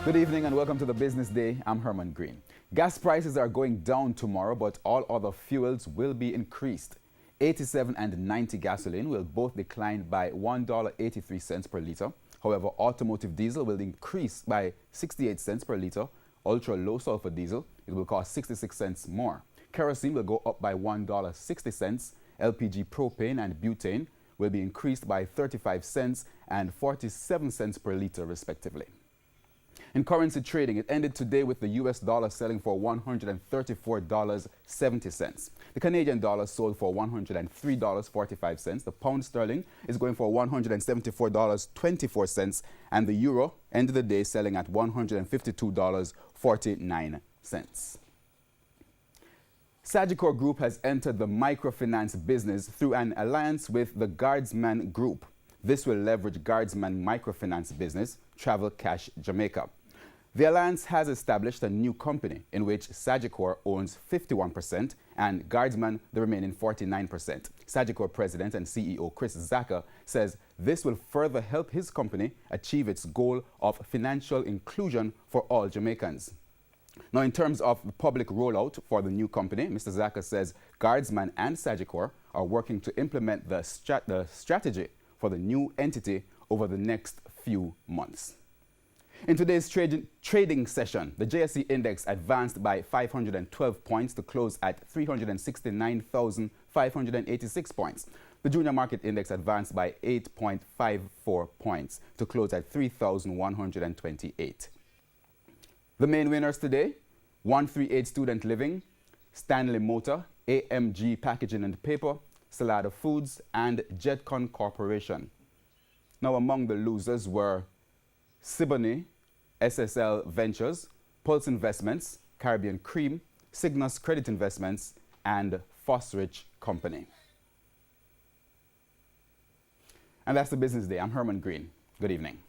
Good evening and welcome to the Business Day. I'm Herman Green. Gas prices are going down tomorrow, but all other fuels will be increased. 87 and 90 gasoline will both decline by $1.83 per litre. However, automotive diesel will increase by 68 cents per litre. Ultra low sulfur diesel, it will cost 66 cents more. Kerosene will go up by $1.60. LPG propane and butane will be increased by 35 cents and 47 cents per litre respectively. In currency trading, it ended today with the US dollar selling for $134.70. The Canadian dollar sold for $103.45. The pound sterling is going for $174.24. And the euro ended the day selling at $152.49. Sagicor Group has entered the microfinance business through an alliance with the Guardsman Group. This will leverage Guardsman microfinance business, Travel Cash Jamaica. The alliance has established a new company in which Sagicor owns 51% and Guardsman the remaining 49%. Sagicor President and CEO Chris Zaka says this will further help his company achieve its goal of financial inclusion for all Jamaicans. Now, in terms of the public rollout for the new company, Mr. Zaka says Guardsman and Sagicor are working to implement the strategy for the new entity over the next few months. In today's trading session, the JSE index advanced by 512 points to close at 369,586 points. The junior market index advanced by 8.54 points to close at 3,128. The main winners today: 138 Student Living, Stanley Motor, AMG Packaging and Paper, Salada Foods, and Jetcon Corporation. Now, among the losers were Siboney, SSL Ventures, Pulse Investments, Caribbean Cream, Cygnus Credit Investments, and Fosrich Company. And that's the Business Day. I'm Herman Green. Good evening.